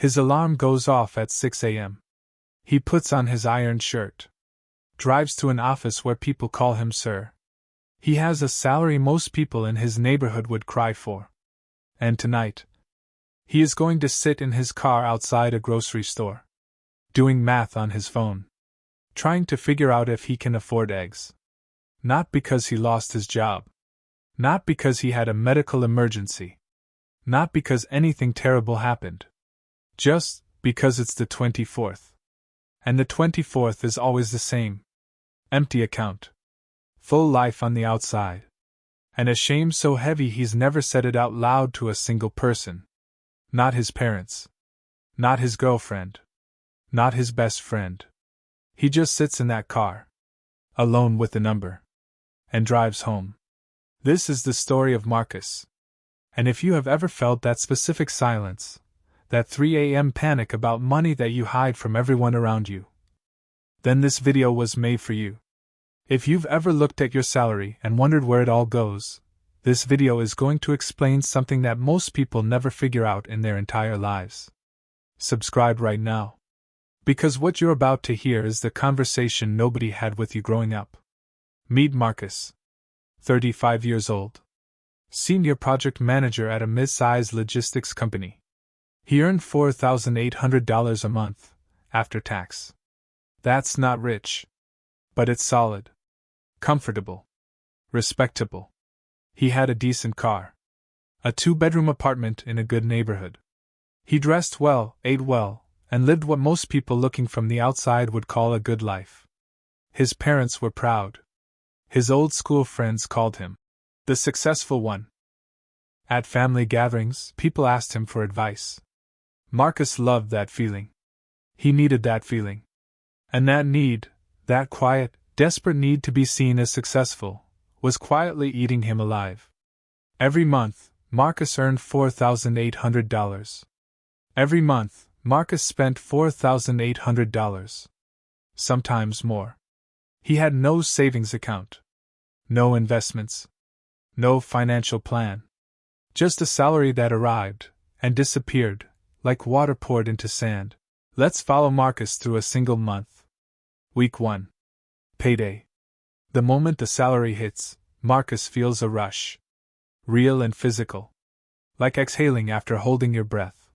His alarm goes off at 6 a.m. He puts on his ironed shirt. Drives to an office where people call him sir. He has a salary most people in his neighborhood would cry for. And tonight, he is going to sit in his car outside a grocery store, doing math on his phone, trying to figure out if he can afford eggs. Not because he lost his job. Not because he had a medical emergency. Not because anything terrible happened. Just because it's the 24th. And the 24th is always the same. Empty account. Full life on the outside. And a shame so heavy he's never said it out loud to a single person. Not his parents. Not his girlfriend. Not his best friend. He just sits in that car. Alone with the number. And drives home. This is the story of Marcus. And if you have ever felt that specific silence, that 3 a.m. panic about money that you hide from everyone around you, then this video was made for you. If you've ever looked at your salary and wondered where it all goes, this video is going to explain something that most people never figure out in their entire lives. Subscribe right now. Because what you're about to hear is the conversation nobody had with you growing up. Meet Marcus. 35 years old. Senior project manager at a mid-sized logistics company. He earned $4,800 a month, after tax. That's not rich. But it's solid. Comfortable. Respectable. He had a decent car. A 2-bedroom apartment in a good neighborhood. He dressed well, ate well, and lived what most people looking from the outside would call a good life. His parents were proud. His old school friends called him the successful one. At family gatherings, people asked him for advice. Marcus loved that feeling. He needed that feeling. And that need, that quiet, desperate need to be seen as successful, was quietly eating him alive. Every month, Marcus earned $4,800. Every month, Marcus spent $4,800. Sometimes more. He had no savings account. No investments. No financial plan. Just a salary that arrived and disappeared, like water poured into sand. Let's follow Marcus through a single month. Week 1. Payday. The moment the salary hits, Marcus feels a rush. Real and physical. Like exhaling after holding your breath.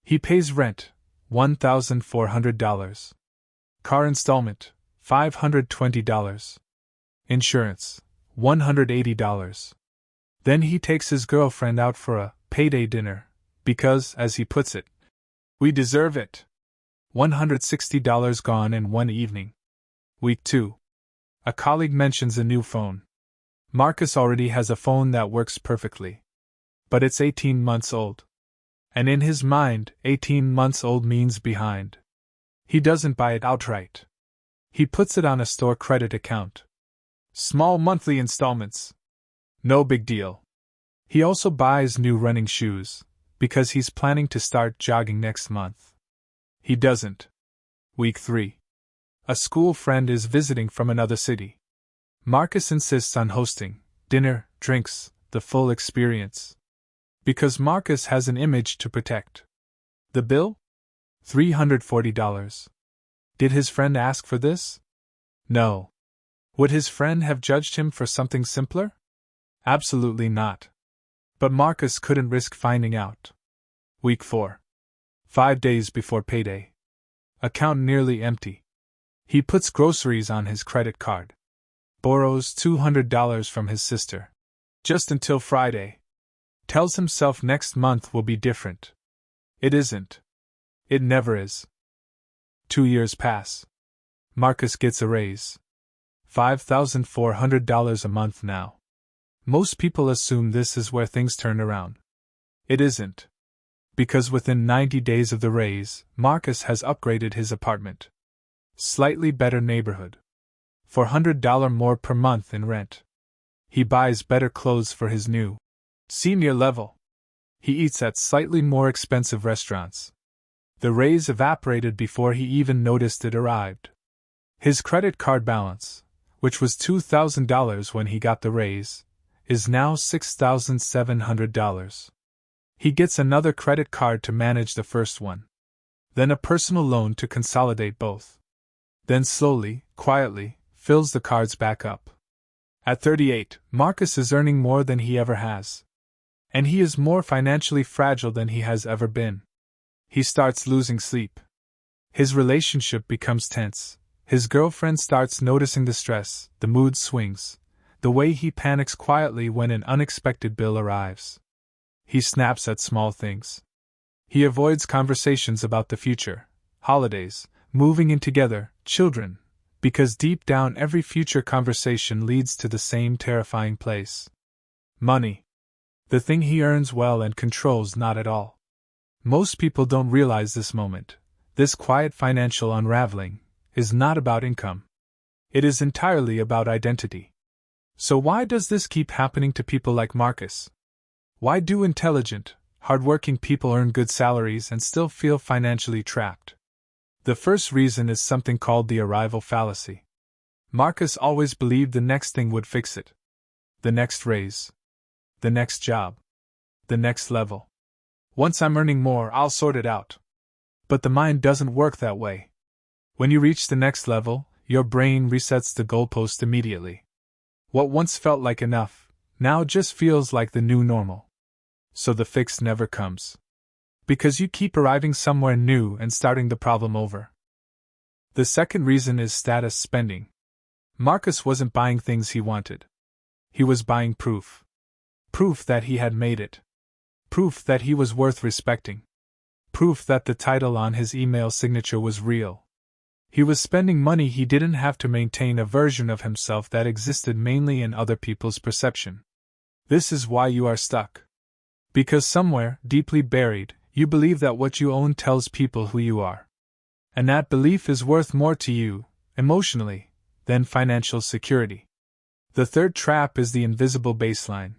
He pays rent, $1,400. Car installment, $520. Insurance, $180. Then he takes his girlfriend out for a payday dinner, because, as he puts it, we deserve it. $160 gone in one evening. Week 2. A colleague mentions a new phone. Marcus already has a phone that works perfectly. But it's 18 months old. And in his mind, 18 months old means behind. He doesn't buy it outright. He puts it on a store credit account. Small monthly installments. No big deal. He also buys new running shoes, because he's planning to start jogging next month. He doesn't. Week 3. A school friend is visiting from another city. Marcus insists on hosting dinner, drinks, the full experience. Because Marcus has an image to protect. The bill? $340. Did his friend ask for this? No. Would his friend have judged him for something simpler? Absolutely not. But Marcus couldn't risk finding out. Week 4. 5 days before payday. Account nearly empty. He puts groceries on his credit card. Borrows $200 from his sister. Just until Friday. Tells himself next month will be different. It isn't. It never is. 2 years pass. Marcus gets a raise. $5,400 a month now. Most people assume this is where things turn around. It isn't. Because within 90 days of the raise, Marcus has upgraded his apartment. Slightly better neighborhood. $400 more per month in rent. He buys better clothes for his new senior level. He eats at slightly more expensive restaurants. The raise evaporated before he even noticed it arrived. His credit card balance, which was $2,000 when he got the raise, is now $6,700. He gets another credit card to manage the first one. then a personal loan to consolidate both. Then slowly, quietly, fills the cards back up. At 38, Marcus is earning more than he ever has. And he is more financially fragile than he has ever been. He starts losing sleep. His relationship becomes tense. His girlfriend starts noticing the stress, the mood swings, the way he panics quietly when an unexpected bill arrives. He snaps at small things. He avoids conversations about the future, holidays, moving in together, children, because deep down every future conversation leads to the same terrifying place. Money. The thing he earns well and controls not at all. Most people don't realize this moment. This quiet financial unraveling is not about income. It is entirely about identity. So why does this keep happening to people like Marcus? Why do intelligent, hardworking people earn good salaries and still feel financially trapped? The first reason is something called the arrival fallacy. Marcus always believed the next thing would fix it. The next raise. The next job. The next level. Once I'm earning more, I'll sort it out. But the mind doesn't work that way. When you reach the next level, your brain resets the goalpost immediately. What once felt like enough, now just feels like the new normal. So the fix never comes. Because you keep arriving somewhere new and starting the problem over. The second reason is status spending. Marcus wasn't buying things he wanted. He was buying proof. Proof that he had made it. Proof that he was worth respecting. Proof that the title on his email signature was real. He was spending money he didn't have to maintain a version of himself that existed mainly in other people's perception. This is why you are stuck. Because somewhere, deeply buried, you believe that what you own tells people who you are. And that belief is worth more to you, emotionally, than financial security. The third trap is the invisible baseline.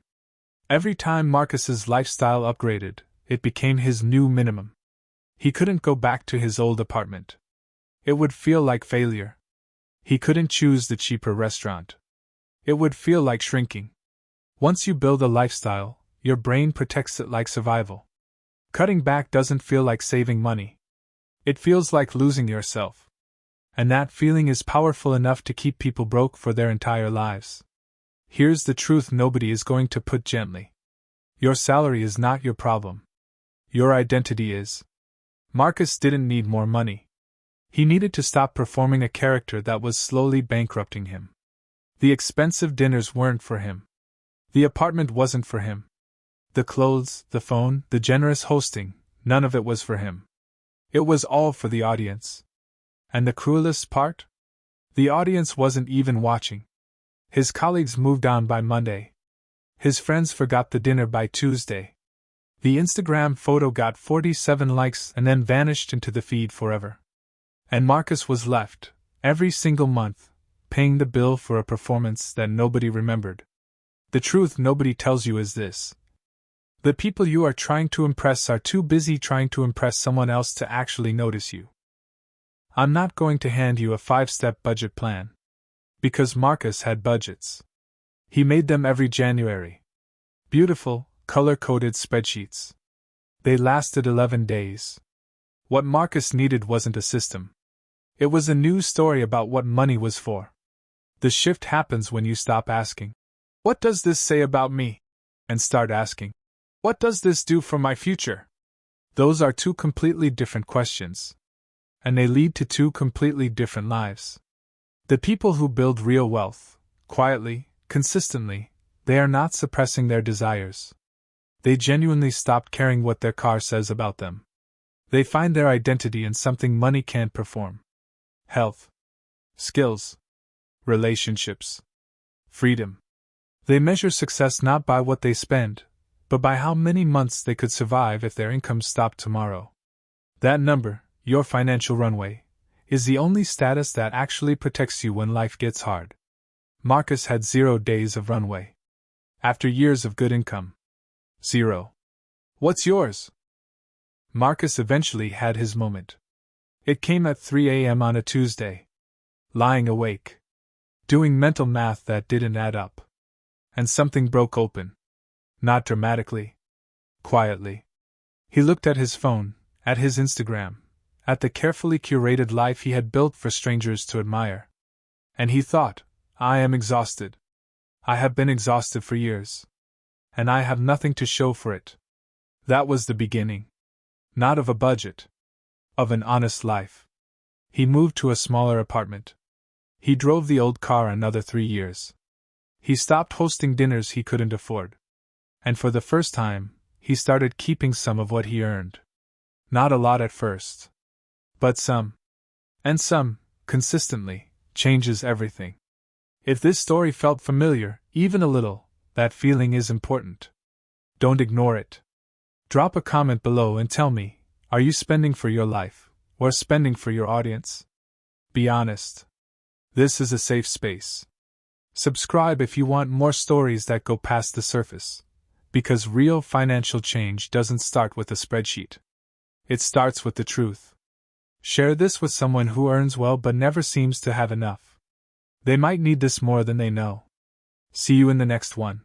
Every time Marcus's lifestyle upgraded, it became his new minimum. He couldn't go back to his old apartment. It would feel like failure. He couldn't choose the cheaper restaurant. It would feel like shrinking. Once you build a lifestyle, your brain protects it like survival. Cutting back doesn't feel like saving money. It feels like losing yourself. And that feeling is powerful enough to keep people broke for their entire lives. Here's the truth nobody is going to put gently. Your salary is not your problem. Your identity is. Marcus didn't need more money. He needed to stop performing a character that was slowly bankrupting him. The expensive dinners weren't for him. The apartment wasn't for him. The clothes, the phone, the generous hosting, none of it was for him. It was all for the audience. And the cruelest part? The audience wasn't even watching. His colleagues moved on by Monday. His friends forgot the dinner by Tuesday. The Instagram photo got 47 likes and then vanished into the feed forever. And Marcus was left, every single month, paying the bill for a performance that nobody remembered. The truth nobody tells you is this. The people you are trying to impress are too busy trying to impress someone else to actually notice you. I'm not going to hand you a 5-step budget plan. Because Marcus had budgets. He made them every January. Beautiful, color-coded spreadsheets. They lasted 11 days. What Marcus needed wasn't a system. It was a new story about what money was for. The shift happens when you stop asking, "What does this say about me?" and start asking, "What does this do for my future?" Those are two completely different questions. And they lead to two completely different lives. The people who build real wealth, quietly, consistently, they are not suppressing their desires. They genuinely stop caring what their car says about them. They find their identity in something money can't perform. Health, skills, relationships, freedom. They measure success not by what they spend, but by how many months they could survive if their income stopped tomorrow. That number, your financial runway, is the only status that actually protects you when life gets hard. Marcus had 0 days of runway. After years of good income. 0. What's yours? Marcus eventually had his moment. It came at 3 a.m. on a Tuesday. Lying awake. Doing mental math that didn't add up. And something broke open. Not dramatically. Quietly. He looked at his phone, at his Instagram, at the carefully curated life he had built for strangers to admire. And he thought, I am exhausted. I have been exhausted for years. And I have nothing to show for it. That was the beginning. Not of a budget. Of an honest life. He moved to a smaller apartment. He drove the old car another 3 years. He stopped hosting dinners he couldn't afford. And for the first time, he started keeping some of what he earned. Not a lot at first. But some. And some, consistently, changes everything. If this story felt familiar, even a little, that feeling is important. Don't ignore it. Drop a comment below and tell me, are you spending for your life, or spending for your audience? Be honest. This is a safe space. Subscribe if you want more stories that go past the surface. Because real financial change doesn't start with a spreadsheet. It starts with the truth. Share this with someone who earns well but never seems to have enough. They might need this more than they know. See you in the next one.